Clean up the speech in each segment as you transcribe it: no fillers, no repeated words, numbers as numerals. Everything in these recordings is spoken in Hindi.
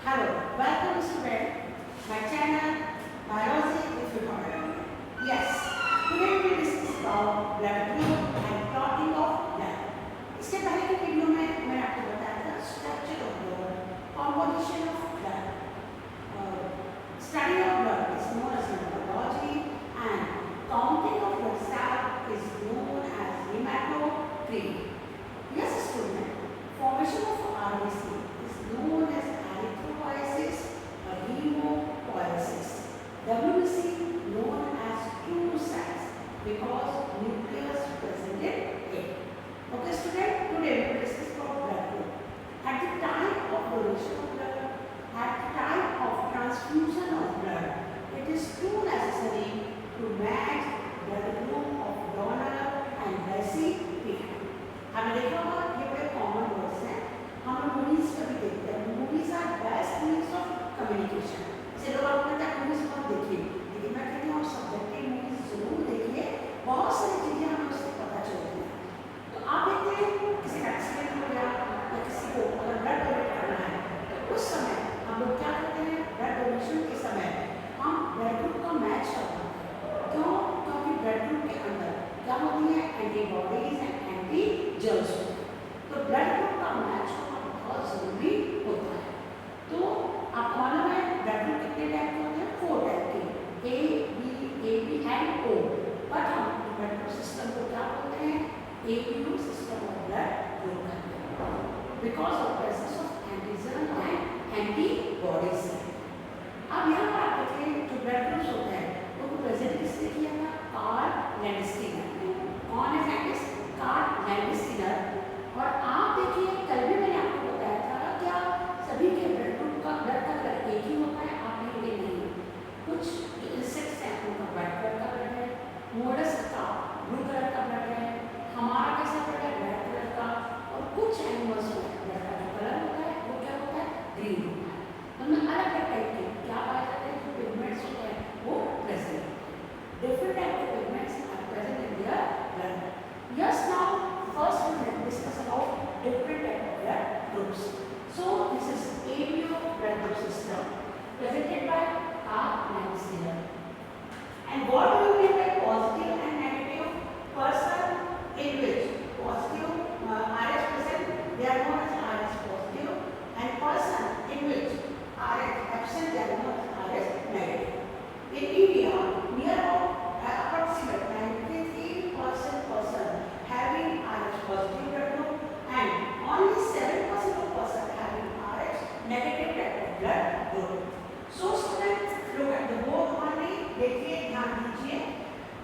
Hello, welcome student. My channel Biology if you have it. Yes, today we will discuss about blood group and clotting of blood. इसके पहले के वीडियो में मैंने आपको बताया था structure of blood, composition of blood. Study of blood is known as hematology and counting of blood cell is known as hematocrit. Yes, student. Formation of RBC is known as erythropoiesis or hemopoiesis. WBC known as true cells because nucleus present in it. Okay, student. Today we will discuss about blood group. At the time of donation of blood, at the time of transfusion of blood, it is too necessary to match blood group of donor and recipient. हमने देखा होगा ये बड़े कॉमन वर्ड्स हैं. हम लोग मूवीज पर भी देखते हैं. Movies are best means of communication. इसे लोग आपको कहते हैं मूवीज मत देखिए, लेकिन मैं कहती हूँ आप सब्जेक्टिव मूवीज जरूर देखिए. बहुत सारी चीजें हमें उससे पता चलती हैं. तो आप देखते हैं किसी का एक्सीडेंट हो गया या किसी को अगर ब्लड डोनेट करना है तो उस समय हम लोग क्या करते हैं? ब्लड डोनेशन के समय हम ब्लड ग्रुप का मैच करते हैं. क्यों? क्योंकि ब्लड ग्रुप के अंदर क्या होती है? Antibodies and antigens. तो ब्लड ग्रुप का मैच होना बहुत जरूरी होता है. तो आपको मालूम है ब्लड ग्रुप कितने टाइप के होते हैं? 4 टाइप के, A B and O. But हम ब्लड ग्रुप सिस्टम को क्या बोलते हैं? ABU system of blood group कहते हैं because of presence of antigen and antibodies. अब यहाँ पर आप देखिए जो ब्लड ग्रुप्स होते हैं उनको प्रेजेंट किसने किया था? Karl Landsteiner. कौन है साइंटिस्ट? Karl Landsteiner. और आप देखिए कल भी मैंने आपको बताया था क्या सभी के ब्लड ग्रुप का ब्लड का कलर एक ही होता है? आप कहेंगे नहीं. कुछ इंसेक्ट्स हैं उनका व्हाइट कलर का ब्लड है, मोलस्क का ब्लू कलर का ब्लड है, हमारा कैसा ब्लड है? रेड कलर का. और कुछ एनिमल्स में ब्लड का जो कलर होता है वो क्या होता है? ग्रीन होता है. उनमें अलग अलग टाइप के क्या पाए जाते हैं? जो पिगमेंट्स होते हैं वो प्रेजेंट होते हैं. डिफरेंट टाइप के pigments are present in their blood. Yes, now first we will discuss about different type of blood groups. So this is ABO blood group system presented by Carl Landsteiner. And what do you mean by positive and negative? Person in which positive RH present, they are known as RH positive, and person in which RH absent, they are known as RH negative. In India, near about approximate 93% person having RH positive blood group and only 7% of person having RH negative type of blood group. So students, look at the board only. देखिए, ध्यान दीजिए.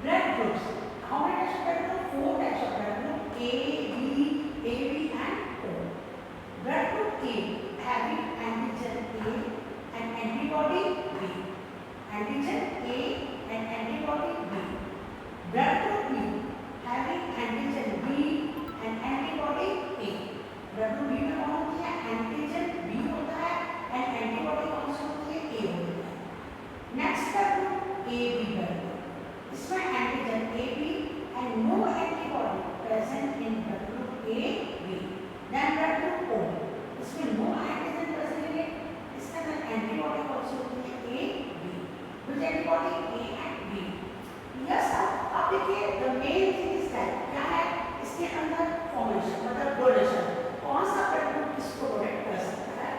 Blood groups. How many types of blood group? 4 types of blood group: A, B, AB, and O. Blood group A having antigen A and antibody B. Antigen A and antibody B. Blood group B having antigen B and antibody A. Blood group B में कौन होती है? एंटीजन B होता है and antibody कौन सी होती है? A होती है. Next blood group AB blood group. इसमें antigen AB and no antibody present in blood group AB. Then blood group O. इसमें no antigen present in it. इसके अंदर antibody कौन सी होती है? AB. Which antibody? A and B. Yes, अब देखिए the main thing is that क्या है इसके अंदर फॉर्मेशन मतलब डोनेशन. कौन सा ब्लड ग्रुप किसको डोनेट कर सकता है?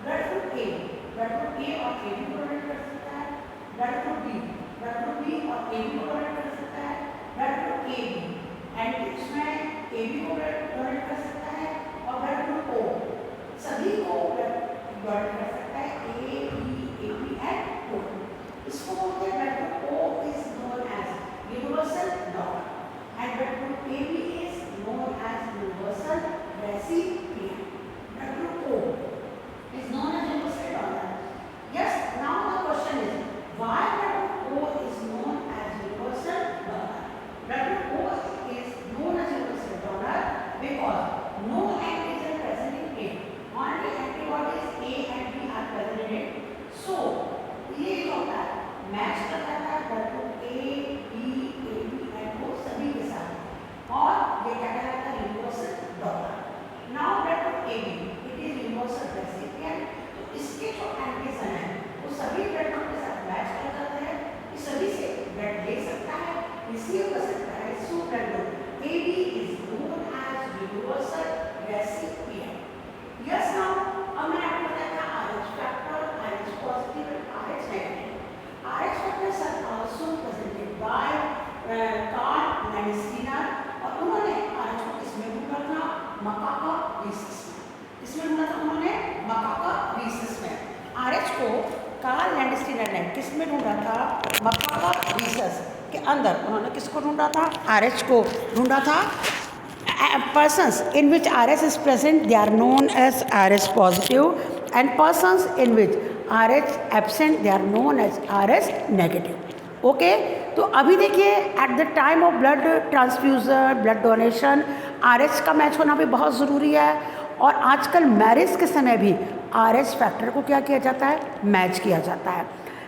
ब्लड ग्रुप A और AB को डोनेट कर सकता है. ब्लड ग्रुप B और AB को डोनेट कर सकता है. ब्लड ग्रुप AB एंड इसमें AB को डोनेट कर सकता है और ब्लड ग्रुप O सभी को डोनेट कर सकता है. AB and O. इसको बोलते हैं blood group O is known as universal donor and blood group AB is known as universal recipient. Blood group O is known as universal donor. Yes, now the question is why blood group O is known as universal donor? Blood group O is known as universal donor because no antigen present in it. Only antibodies A and B are किस में ढूंढा था? मकाकापीसस के अंदर उन्होंने किसको ढूंढा था? RH को ढूंढा था। Persons in which RH is present, they are known as RH positive, and persons in which RH absent, they are known as RH negative. Okay तो अभी देखिए eight the time of blood transfusion, blood donation, RH का मैच होना भी बहुत ज़रूरी है। और आजकल मैरिज के समय भी RH फैक्टर को क्या किया जाता है? मैच किया जाता है।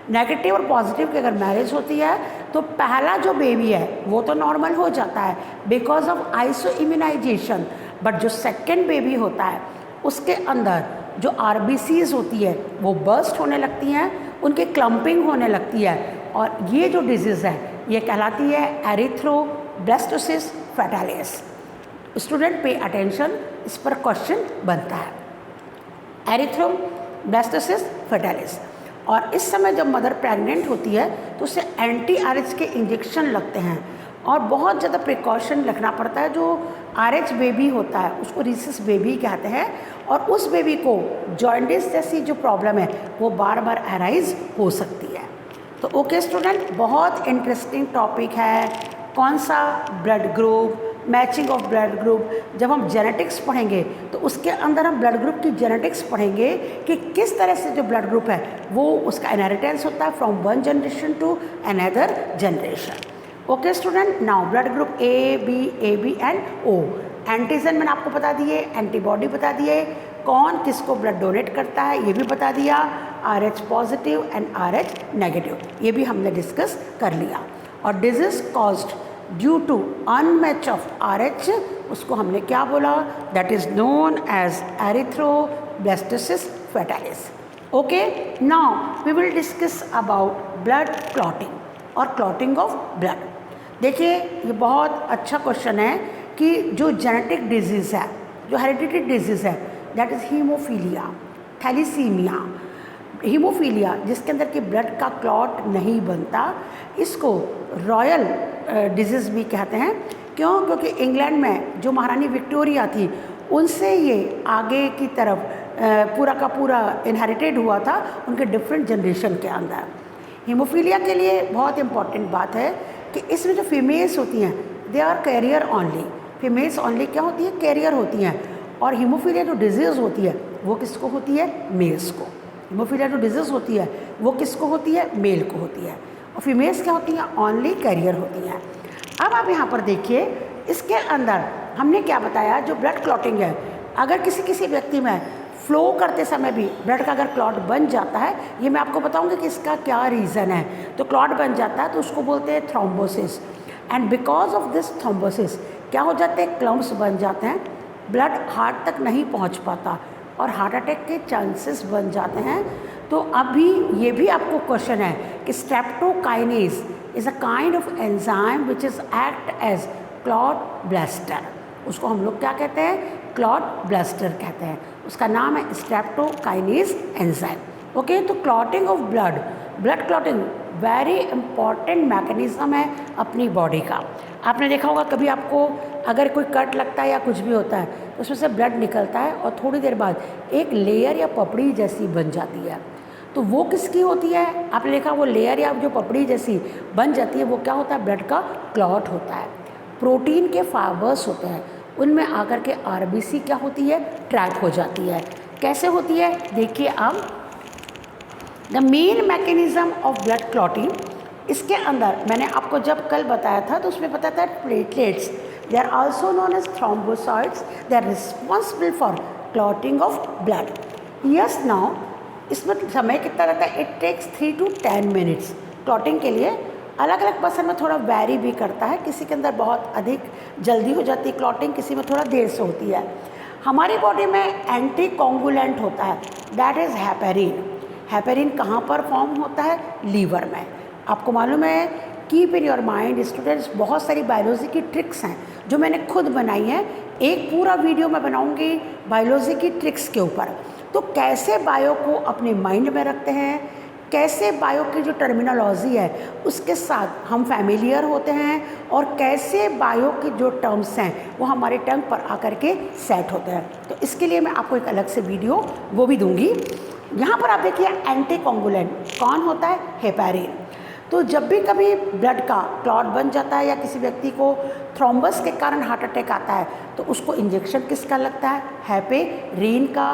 नेगेटिव और पॉजिटिव की अगर मैरिज होती है तो पहला जो बेबी है वो तो नॉर्मल हो जाता है because of isoimmunization, but जो सेकेंड बेबी होता है उसके अंदर जो RBCs होती है वो बर्स्ट होने लगती हैं, उनकी क्लम्पिंग होने लगती है, और ये जो डिजीज़ है ये कहलाती है एरिथ्रोब्लास्टोसिस फैटालिस। स्टूडेंट पे अटेंशन, इस पर क्वेश्चन बनता है। एरिथ्रोब्लास्टोसिस फैटालिस, और इस समय जब मदर प्रेग्नेंट होती है तो उसे anti-RH के इंजेक्शन लगते हैं और बहुत ज़्यादा प्रिकॉशन रखना पड़ता है। जो RH बेबी होता है उसको रीसस बेबी कहते हैं, और उस बेबी को जॉन्डिस जैसी जो प्रॉब्लम है वो बार बार अराइज हो सकती है। तो ओके स्टूडेंट, बहुत इंटरेस्टिंग टॉपिक है। कौन सा? Blood group, matching of blood group. जब हम जेनेटिक्स पढ़ेंगे तो उसके अंदर हम ब्लड ग्रुप की जेनेटिक्स पढ़ेंगे कि किस तरह से जो ब्लड ग्रुप है वो उसका इनहेरिटेंस होता है from one generation to another generation. Okay student, now blood group A B and O। Antigen मैंने आपको बता दिए, एंटीबॉडी बता दिए, कौन किसको ब्लड डोनेट करता है ये भी बता दिया, RH positive and RH negative ये भी हमने डिस्कस कर लिया। और disease caused due to unmatch of RH उसको हमने क्या बोला? That is known as erythroblastosis fetalis. Okay, now we will discuss about blood clotting और क्लॉटिंग ऑफ ब्लड। देखिए ये बहुत अच्छा क्वेश्चन है कि जो जेनेटिक डिजीज़ है, जो हेरिडिटरी डिजीज़ है, that is haemophilia, thalassaemia, haemophilia जिसके अंदर कि ब्लड का क्लॉट नहीं बनता, इसको रॉयल डिजीज़ भी कहते हैं। क्यों? क्योंकि इंग्लैंड में जो महारानी विक्टोरिया थी उनसे ये आगे की तरफ पूरा का पूरा इनहेरिटेड हुआ था उनके डिफरेंट जनरेशन के अंदर। हीमोफीलिया के लिए बहुत इंपॉर्टेंट बात है कि इसमें जो फीमेल्स होती हैं they are carrier only. Females only क्या होती है? कैरियर होती हैं। और हीमोफीलिया जो डिजीज़ होती है वो किसको होती है? मेल्स को। हीमोफीलिया जो डिजीज़ होती है वो किसको होती है? मेल को होती है। और फीमेल्स क्या होती हैं? ओनली कैरियर होती हैं। अब आप यहाँ पर देखिए, इसके अंदर हमने क्या बताया, जो ब्लड क्लॉटिंग है, अगर किसी व्यक्ति में फ्लो करते समय भी ब्लड का अगर क्लॉट बन जाता है, ये मैं आपको बताऊंगी कि इसका क्या रीज़न है। तो क्लॉट बन जाता है तो उसको बोलते हैं thrombosis, and because of this thrombosis क्या हो जाते हैं? क्लम्प्स बन जाते हैं, ब्लड हार्ट तक नहीं पहुँच पाता और हार्ट अटैक के चांसेस बन जाते हैं। तो अभी ये भी आपको क्वेश्चन है कि streptokinase is a kind of enzyme which is act as clot blaster. उसको हम लोग क्या कहते हैं? क्लॉट ब्लास्टर कहते हैं। उसका नाम है स्ट्रेप्टोकाइनेज एंजाइम। ओके, तो clotting of blood, blood clotting very important mechanism है अपनी बॉडी का। आपने देखा होगा कभी आपको अगर कोई कट लगता है या कुछ भी होता है तो उसमें से ब्लड निकलता है और थोड़ी देर बाद एक लेयर या पपड़ी जैसी बन जाती है। तो वो किसकी होती है? आपने देखा वो लेयर या जो पपड़ी जैसी बन जाती है वो क्या होता है? ब्लड का क्लॉट होता है। प्रोटीन के फाइबर्स होते हैं, उनमें आकर के RBC क्या होती है? ट्रैप हो जाती है। कैसे होती है? देखिए अब, the main mechanism of blood clotting, इसके अंदर मैंने आपको जब कल बताया था तो उसमें बताया था platelets, they are also known as thrombocytes, they are responsible for clotting of blood. Yes, now इसमें समय कितना लगता है? It takes 3 to 10 minutes clotting के लिए। अलग अलग पर्सन में थोड़ा वैरी भी करता है, किसी के अंदर बहुत अधिक जल्दी हो जाती है क्लॉटिंग, किसी में थोड़ा देर से होती है। हमारी बॉडी में एंटी कोगुलेंट होता है, दैट इज़ हेपेरिन। हेपेरिन कहाँ पर फॉर्म होता है? लीवर में। आपको मालूम है, keep in your mind students, बहुत सारी बायोलॉजी की ट्रिक्स हैं जो मैंने खुद बनाई हैं। एक पूरा वीडियो मैं बनाऊंगी बायोलॉजी की ट्रिक्स के ऊपर। तो कैसे बायो को अपने माइंड में रखते हैं, कैसे बायो की जो टर्मिनोलॉजी है उसके साथ हम फैमिलियर होते हैं, और कैसे बायो की जो टर्म्स हैं वो हमारे टंग पर आकर के सेट होते हैं। तो इसके लिए मैं आपको एक अलग से वीडियो वो भी दूंगी। यहाँ पर आप देखिए एंटी कोगुलेंट। कौन होता है? हेपेरिन। तो जब भी कभी ब्लड का क्लॉट बन जाता है या किसी व्यक्ति को थ्रोम्बस के कारण हार्ट अटैक आता है तो उसको इंजेक्शन किसका लगता है? हेपेरिन का,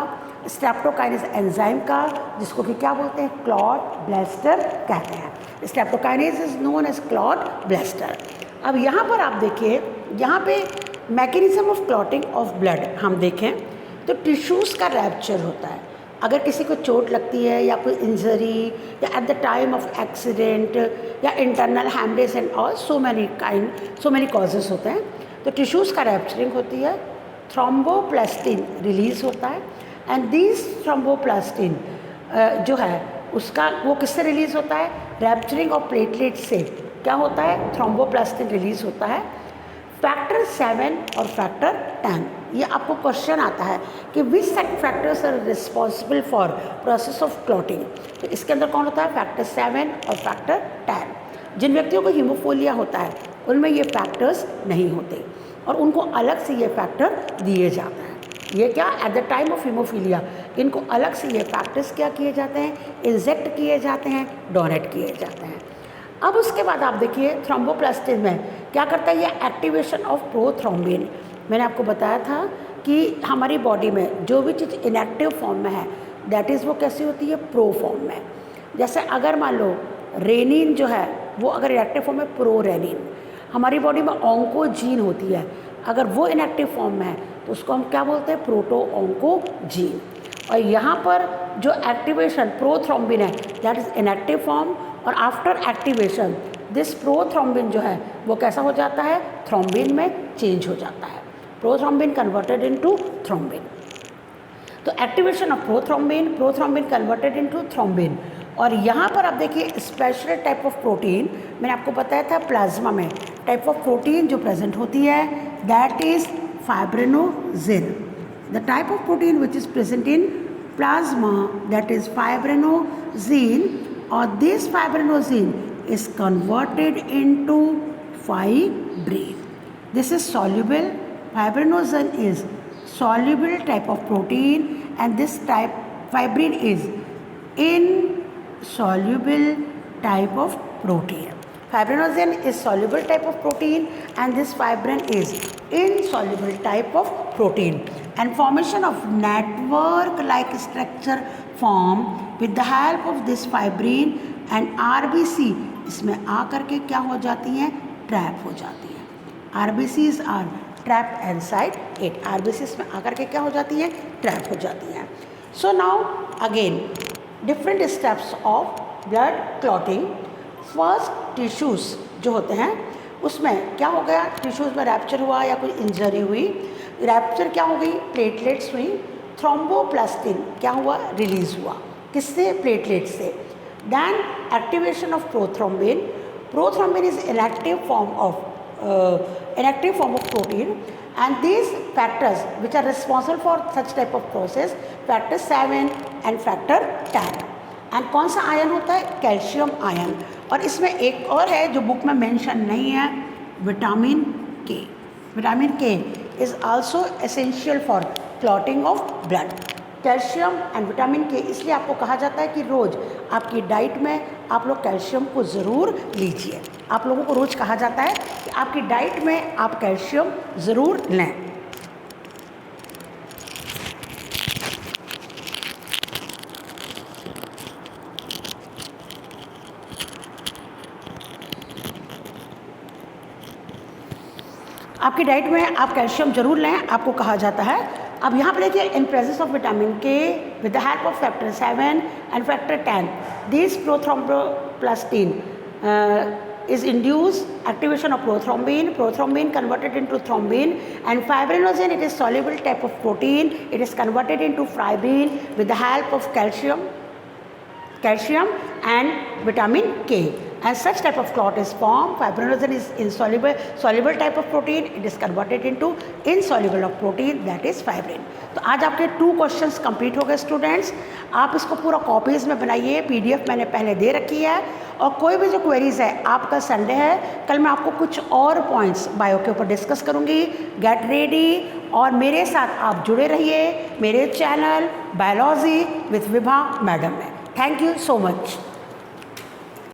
स्ट्रेप्टोकाइनेस एंजाइम का, जिसको कि क्या बोलते हैं? क्लॉट ब्लास्टर कहते हैं। Streptokinase is known as clot blaster. अब यहाँ पर आप देखिए, यहाँ पे mechanism of clotting of blood हम देखें तो टिश्यूज़ का रैप्चर होता है। अगर किसी को चोट लगती है या कोई इंजरी या at the time of accident या internal haemorrhage and all so many causes होते हैं, तो टिश्यूज़ का रैप्चरिंग होती है, थ्रोम्बोप्लास्टिन रिलीज होता है एंड दिस थ्रोम्बोप्लास्टिन जो है उसका वो किससे रिलीज़ होता है? रैप्चरिंग ऑफ प्लेटलेट से क्या होता है? थ्रोम्बोप्लास्टिन रिलीज होता है। फैक्टर 7 और फैक्टर 10, ये आपको क्वेश्चन आता है कि which factors are responsible for process of clotting. तो इसके अंदर कौन होता है? फैक्टर 7 और फैक्टर 10। जिन व्यक्तियों को हीमोफीलिया होता है उनमें ये फैक्टर्स नहीं होते और उनको अलग से ये फैक्टर दिए जाते हैं। ये क्या? Eight the time of haemophilia इनको अलग से ये फैक्टर्स क्या किए जाते हैं? इंजेक्ट किए जाते हैं, डोनेट किए जाते हैं। अब उसके बाद आप देखिए थ्रोम्बोप्लास्टिन में क्या करता है? ये एक्टिवेशन ऑफ प्रोथ्रोम्बिन। मैंने आपको बताया था कि हमारी बॉडी में जो भी चीज़ इनएक्टिव फॉर्म में है दैट इज़ वो कैसी होती है? प्रो फॉर्म में। जैसे अगर मान लो रेनिन जो है वो अगर इनएक्टिव फॉर्म में प्रो रेनिन, हमारी बॉडी में ऑन्कोजीन होती है, अगर वो इनएक्टिव फॉर्म में है तो उसको हम क्या बोलते हैं? Proto oncogene. और यहाँ पर जो एक्टिवेशन प्रोथ्रोम्बिन है दैट इज़ इनएक्टिव फॉर्म और आफ्टर एक्टिवेशन दिस प्रोथ्रोम्बिन जो है वो कैसा हो जाता है? थ्रोम्बिन में चेंज हो जाता है। Prothrombin converted into thrombin. तो activation of prothrombin converted into thrombin. और यहाँ पर आप देखिए स्पेशल टाइप ऑफ प्रोटीन, मैंने आपको बताया था प्लाज्मा में टाइप ऑफ प्रोटीन जो प्रेजेंट होती है that is fibrinogen. The type of protein which is present in plasma that is fibrinozine, or this fibrinozine is converted into fibrin. This is soluble. Fibrinozine is soluble type of protein and this type fibrin is insoluble type of protein. Fibrinozine is soluble type of protein and this fibrin is insoluble type of protein. And formation of network like structure form with the help of this fibrin and RBC इसमें आकर के क्या हो जाती हैं? ट्रैप हो जाती हैं। RBCs are trapped inside it. RBCs में आकर के क्या हो जाती हैं? ट्रैप हो जाती हैं। So now again different steps of blood clotting. First tissues जो होते हैं उसमें क्या हो गया? टिश्यूज़ में रैप्चर हुआ या कोई इंजरी हुई, रैप्चर क्या हो गई? प्लेटलेट्स हुई, थ्रोम्बोप्लास्टिन क्या हुआ? रिलीज हुआ। किससे? प्लेटलेट से। Then activation of prothrombin. Prothrombin is inactive form of protein and these factors which are responsible for such type of process factor 7 and factor 10। And कौन सा आयन होता है? Calcium ion. और इसमें एक और है जो बुक में मेंशन नहीं है, विटामिन के। विटामिन के is also essential for clotting of blood. Calcium and vitamin के इसलिए आपको कहा जाता है कि रोज़ आपकी डाइट में आप लोग कैल्शियम को ज़रूर लीजिए। आप लोगों को रोज़ कहा जाता है कि आपकी डाइट में आप कैल्शियम ज़रूर लें। आपकी डाइट में आप कैल्शियम जरूर लें, आपको कहा जाता है। अब यहाँ पर देखिए इन प्रेजेंस ऑफ विटामिन के with the help of factor 7 and factor 10 this prothromboplastin is induced activation of prothrombin converted into thrombin, and fibrinogen, it is soluble type of protein, it is converted into fibrin with the help of calcium and vitamin K, and such type of clot is formed. Fibrinogen is soluble type of protein, it is converted into insoluble of protein, that is fibrin. तो आज आपके 2 क्वेश्चंस कंप्लीट हो गए स्टूडेंट्स। आप इसको पूरा कॉपीज़ में बनाइए, PDF मैंने पहले दे रखी है। और कोई भी जो क्वेरीज़ है, आपका संडे है, कल मैं आपको कुछ और पॉइंट्स बायो के ऊपर डिस्कस करूँगी। गेट रेडी और मेरे साथ आप जुड़े रहिए मेरे channel biology with Vibha madam में। Thank you so much.